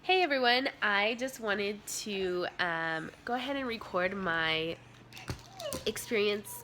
Hey everyone, I just wanted to go ahead and record my experience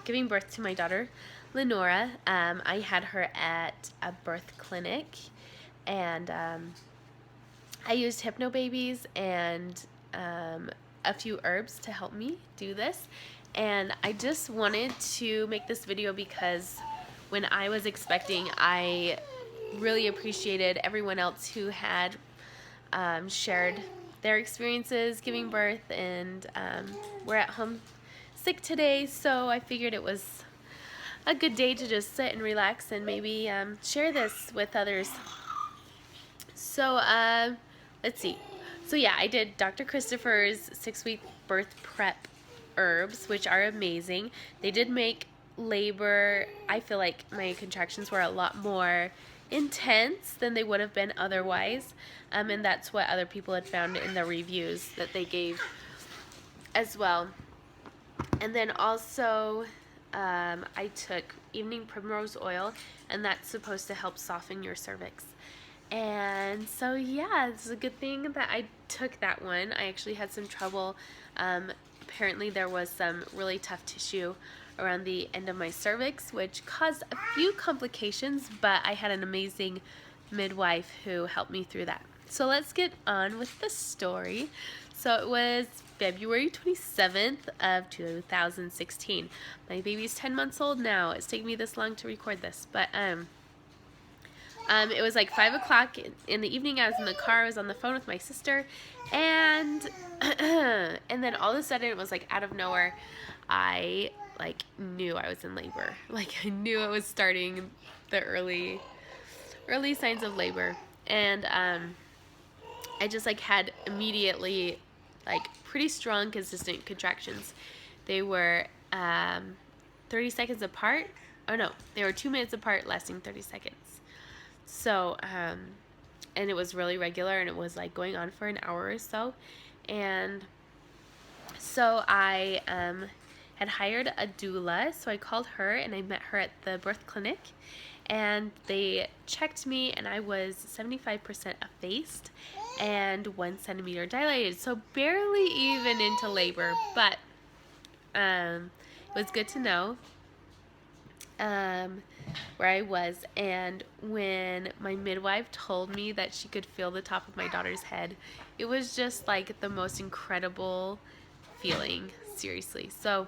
giving birth to my daughter, Lenora. I had her at a birth clinic and I used Hypnobabies and a few herbs to help me do this. And I just wanted to make this video because when I was expecting, I really appreciated everyone else who had shared their experiences giving birth, and we're at home sick today, so I figured it was a good day to just sit and relax and maybe share this with others. So let's see. So yeah, I did Dr. Christopher's 6-week birth prep herbs, which are amazing. They did make labor, I feel like my contractions were a lot more intense than they would have been otherwise. And that's what other people had found in the reviews that they gave as well. And then also I took evening Primrose Oil, and that's supposed to help soften your cervix. And so yeah, it's a good thing that I took that one. I actually had some trouble. Apparently there was some really tough tissue around the end of my cervix, which caused a few complications, but I had an amazing midwife who helped me through that. So let's get on with the story. So it was February 27th of 2016. My baby's 10 months old now. It's taken me this long to record this, but it was like 5 o'clock in the evening. I was in the car. I was on the phone with my sister, and and then all of a sudden it was like out of nowhere. I like knew I was in labor. Like I knew it was starting, the early signs of labor, and I just like had immediately like pretty strong, consistent contractions. They were 30 seconds apart. Oh no, they were 2 minutes apart, lasting 30 seconds. So, and it was really regular, and it was like going on for an hour or so. And so I had hired a doula, so I called her and I met her at the birth clinic, and they checked me, and I was 75% effaced and 1 centimeter dilated, so barely even into labor, but it was good to know where I was. And when my midwife told me that she could feel the top of my daughter's head, it was just like the most incredible feeling, seriously. So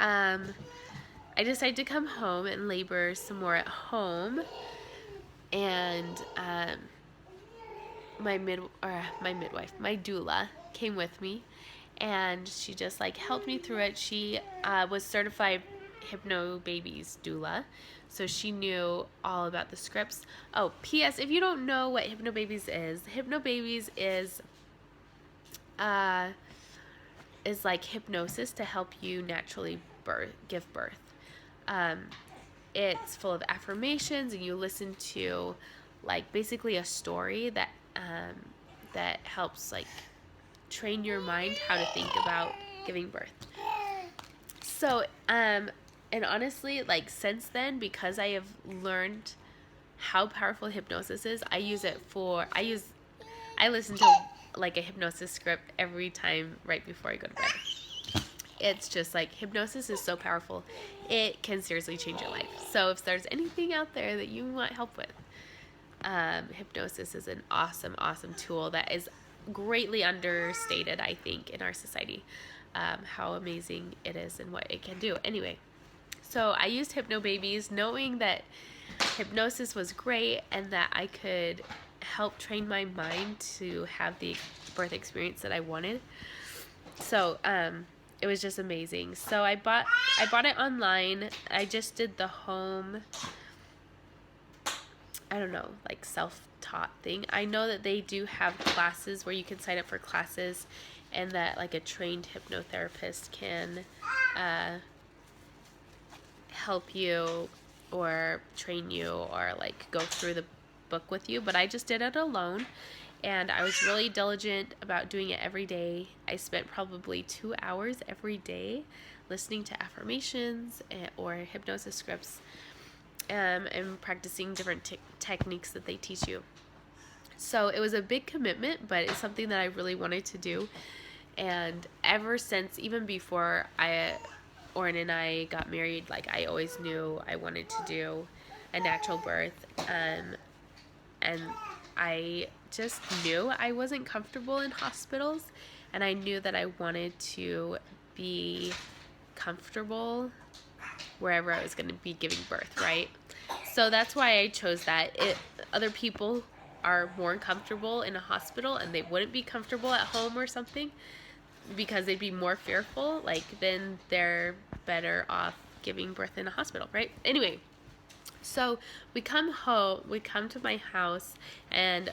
I decided to come home and labor some more at home, and my midwife, my doula, came with me, and she just like helped me through it. She was certified Hypnobabies doula, so she knew all about the scripts. Oh, P.S. If you don't know what Hypnobabies is like hypnosis to help you naturally give birth. It's full of affirmations, and you listen to like basically a story that that helps like train your mind how to think about giving birth. So and honestly, like since then, because I have learned how powerful hypnosis is, I listen to like a hypnosis script every time right before I go to bed. It's just like hypnosis is so powerful. It can seriously change your life. So if there's anything out there that you want help with, hypnosis is an awesome tool that is greatly understated, I think, in our society. How amazing it is and what it can do. Anyway, so I used Hypnobabies knowing that hypnosis was great and that I could help train my mind to have the birth experience that I wanted. So it was just amazing. So I bought it online. I just did the home, I don't know, like self-taught thing. I know that they do have classes where you can sign up for classes, and that like a trained hypnotherapist can help you or train you or like go through the book with you. But I just did it alone, and I was really diligent about doing it every day. I spent probably 2 hours every day listening to affirmations or hypnosis scripts, and practicing different techniques that they teach you. So it was a big commitment, but it's something that I really wanted to do. And ever since, even before Oren and I got married, like I always knew I wanted to do a natural birth. And I just knew I wasn't comfortable in hospitals, and I knew that I wanted to be comfortable wherever I was going to be giving birth, right? So that's why I chose that. Other people are more comfortable in a hospital and they wouldn't be comfortable at home or something because they'd be more fearful, like then they're better off giving birth in a hospital, right? Anyway, so we come to my house, and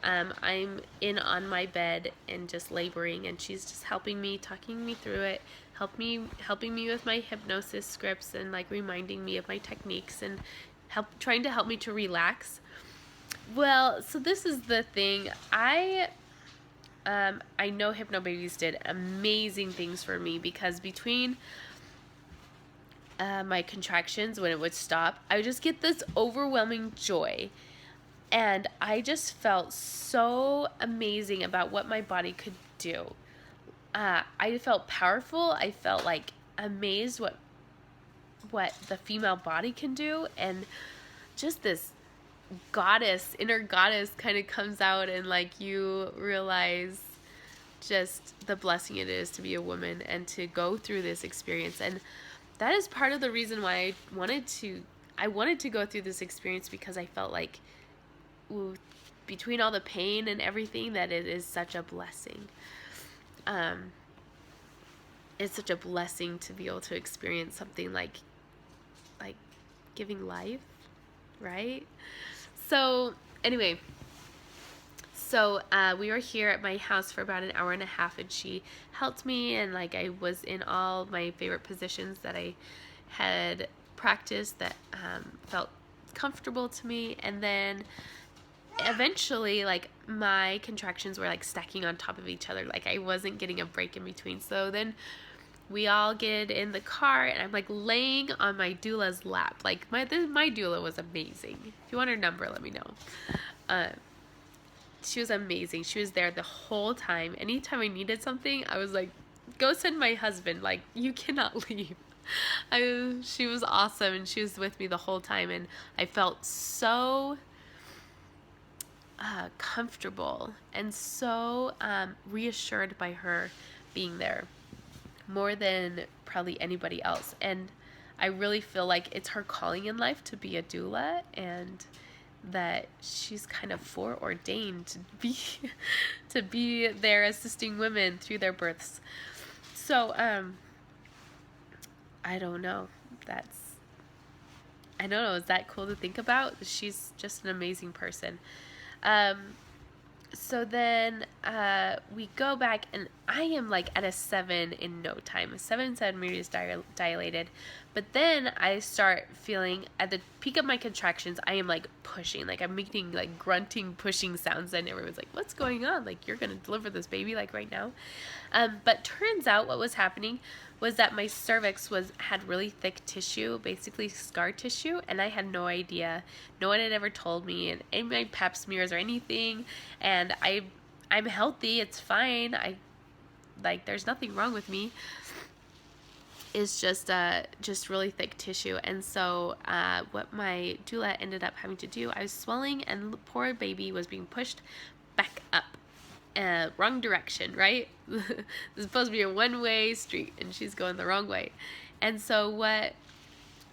I'm in on my bed and just laboring, and she's just helping me, talking me through it, helping me with my hypnosis scripts, and like reminding me of my techniques, and trying to help me to relax. Well, so this is the thing. I know Hypnobabies did amazing things for me, because between my contractions, when it would stop, I would just get this overwhelming joy. And I just felt so amazing about what my body could do. I felt powerful. I felt like amazed what the female body can do. And just this inner goddess kind of comes out, and like you realize just the blessing it is to be a woman and to go through this experience. And that is part of the reason why I wanted to go through this experience, because I felt like, ooh, between all the pain and everything, that it is such a blessing. It's such a blessing to be able to experience something like giving life, right? So anyway, we were here at my house for about an hour and a half, and she helped me, and like I was in all my favorite positions that I had practiced that felt comfortable to me. And then eventually, like, my contractions were like stacking on top of each other, like I wasn't getting a break in between. So then we all get in the car, and I'm like laying on my doula's lap. Like my doula was amazing. If you want her number, let me know. She was amazing. She was there the whole time. Anytime I needed something, I was like, go send my husband. Like, you cannot leave. She was awesome, and she was with me the whole time. And I felt so comfortable and so reassured by her being there, more than probably anybody else. And I really feel like it's her calling in life to be a doula, and that she's kind of foreordained to be there assisting women through their births. So I don't know. Is that cool to think about? She's just an amazing person. So then we go back, and I am like at a 7 in no time, 7 centimeters dilated. But then I start feeling, at the peak of my contractions, I am like pushing, like I'm making like grunting, pushing sounds, and everyone's like, what's going on? Like, you're going to deliver this baby like right now. But turns out what was happening was that my cervix had really thick tissue, basically scar tissue, and I had no idea. No one had ever told me, and in my pap smears or anything, and I'm healthy, it's fine. There's nothing wrong with me. It's just really thick tissue. And so what my doula ended up having to do, I was swelling, and the poor baby was being pushed back up. Wrong direction, right? This is supposed to be a one-way street, and she's going the wrong way. And so what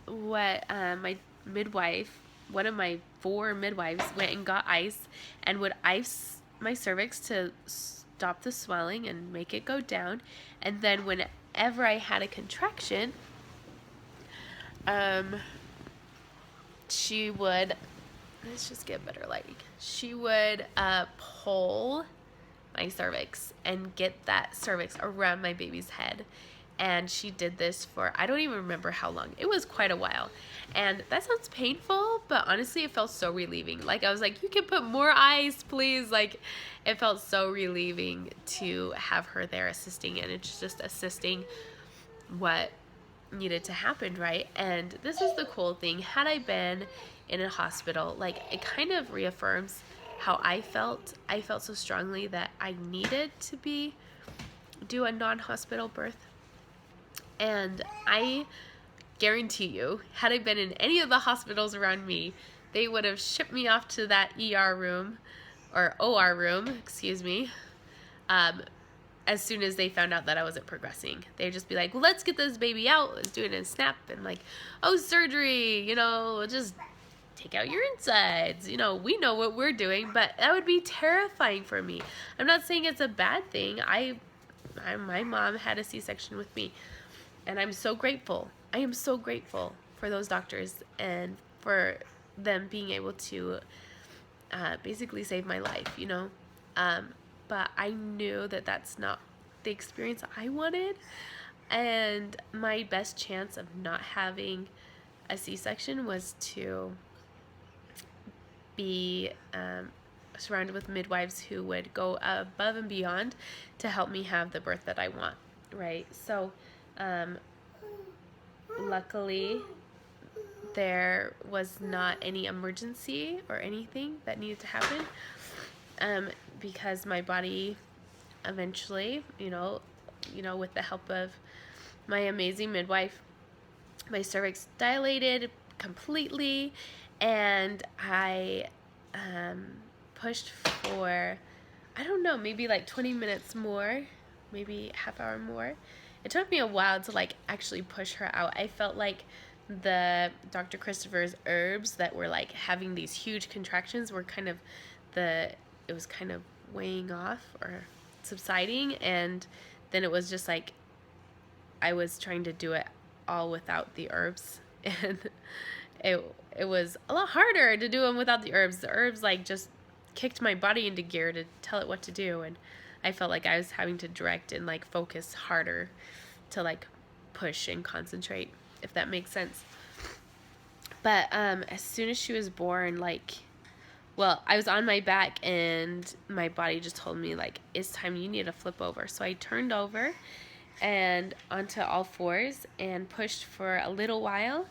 my midwife, one of my 4 midwives, went and got ice and would ice my cervix to stop the swelling and make it go down. And then whenever I had a contraction, she would, let's just get better lighting. She would pull my cervix and get that cervix around my baby's head. And she did this for, I don't even remember how long. It was quite a while. And that sounds painful, but honestly, it felt so relieving. Like, I was like, you can put more ice, please. Like, it felt so relieving to have her there assisting, and it's just assisting what needed to happen, right? And this is the cool thing. Had I been in a hospital, like, it kind of reaffirms how I felt. I felt so strongly that I needed to do a non-hospital birth. And I guarantee you, had I been in any of the hospitals around me, they would have shipped me off to that ER room, or OR room, excuse me, as soon as they found out that I wasn't progressing. They'd just be like, well, let's get this baby out, let's do it in a snap, and like, oh, surgery, just take out your insides. We know what we're doing, but that would be terrifying for me. I'm not saying it's a bad thing. My mom had a C-section with me, and I'm so grateful. I am so grateful for those doctors and for them being able to basically save my life, but I knew that that's not the experience I wanted, and my best chance of not having a C-section was to be surrounded with midwives who would go above and beyond to help me have the birth that I want, right? So luckily there was not any emergency or anything that needed to happen, because my body eventually, with the help of my amazing midwife, my cervix dilated completely, and I pushed for, I don't know, maybe like 20 minutes more, maybe half hour more. It took me a while to like actually push her out. I felt like the Dr. Christopher's herbs that were like having these huge contractions were it was kind of weighing off or subsiding, and then it was just like I was trying to do it all without the herbs, and it was a lot harder to do them without the herbs. The herbs like just kicked my body into gear to tell it what to do, and I felt like I was having to direct and like focus harder to like push and concentrate, if that makes sense. But as soon as she was born, I was on my back and my body just told me like, it's time, you need to flip over. So I turned over and onto all fours and pushed for a little while,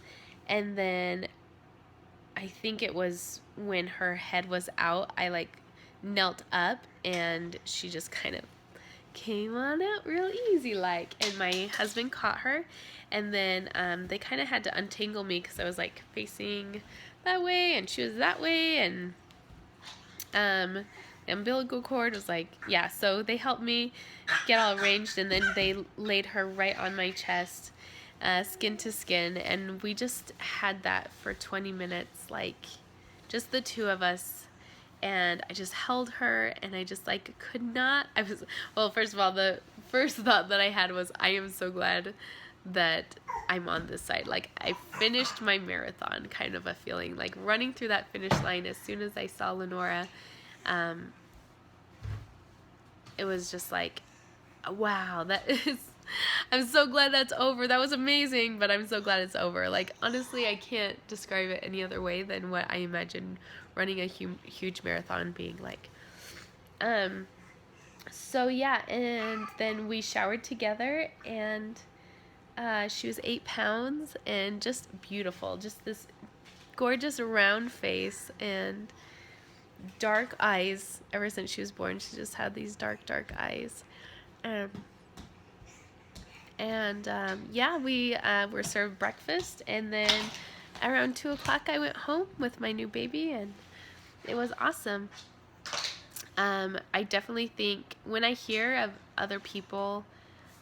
and then I think it was when her head was out, I like knelt up and she just kind of came on out real easy like, and my husband caught her, and then they kind of had to untangle me because I was like facing that way and she was that way, and the umbilical cord was like, yeah, so they helped me get all arranged, and then they laid her right on my chest, skin to skin, and we just had that for 20 minutes, like just the two of us. And I just held her, and I just like could not, first of all, the first thought that I had was, I am so glad that I'm on this side. Like, I finished my marathon kind of a feeling, like running through that finish line as soon as I saw Lenora. It was just like, wow, I'm so glad that's over. That was amazing, but I'm so glad it's over. Like, honestly, I can't describe it any other way than what I imagine running a huge marathon being like. So yeah, and then we showered together, and she was 8 pounds and just beautiful, just this gorgeous round face and dark eyes. Ever since she was born, she just had these dark eyes. We were served breakfast, and then around 2 o'clock I went home with my new baby, and it was awesome. I definitely think when I hear of other people,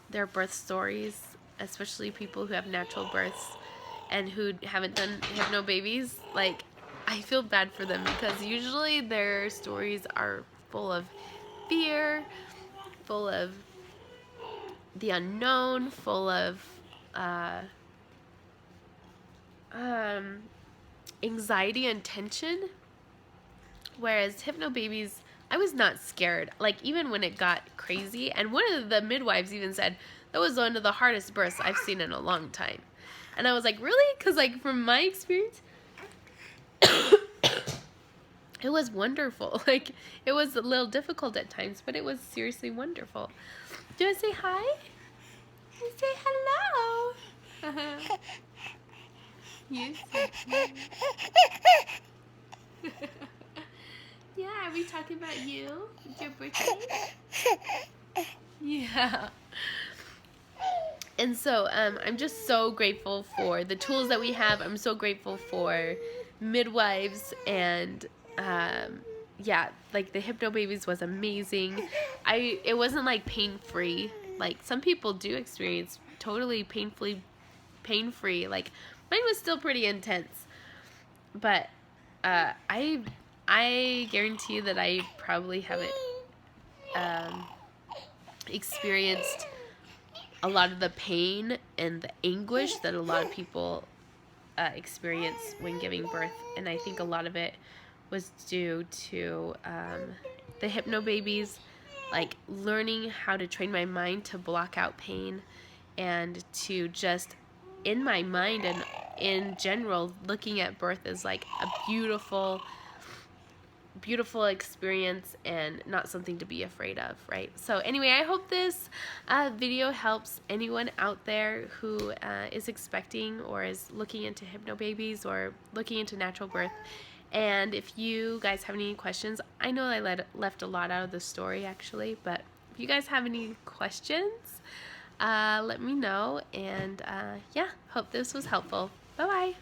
their birth stories, especially people who have natural births and who haven't done Hypnobabies, like, I feel bad for them, because usually their stories are full of fear, full of the unknown, full of anxiety and tension. Whereas Hypnobabies, I was not scared. Like, even when it got crazy, and one of the midwives even said, that was one of the hardest births I've seen in a long time. And I was like, really? Because, like, from my experience, it was wonderful. Like, it was a little difficult at times, but it was seriously wonderful. Do you want to say hi? Say hello. You say hello. Yeah, are we talking about you? It's your birthday? Yeah. And so I'm just so grateful for the tools that we have. I'm so grateful for Midwives, and yeah, like the Hypnobabies was amazing. It wasn't like pain-free. Like some people do experience totally pain-free. Like mine was still pretty intense. But I guarantee that I probably haven't experienced a lot of the pain and the anguish that a lot of people experience when giving birth, and I think a lot of it was due to the Hypnobabies, like learning how to train my mind to block out pain, and to just in my mind and in general looking at birth as like a beautiful experience and not something to be afraid of, right? So anyway, I hope this video helps anyone out there who is expecting or is looking into Hypnobabies or looking into natural birth. And if you guys have any questions, I know I left a lot out of the story actually, but if you guys have any questions, let me know. And yeah, hope this was helpful. Bye-bye.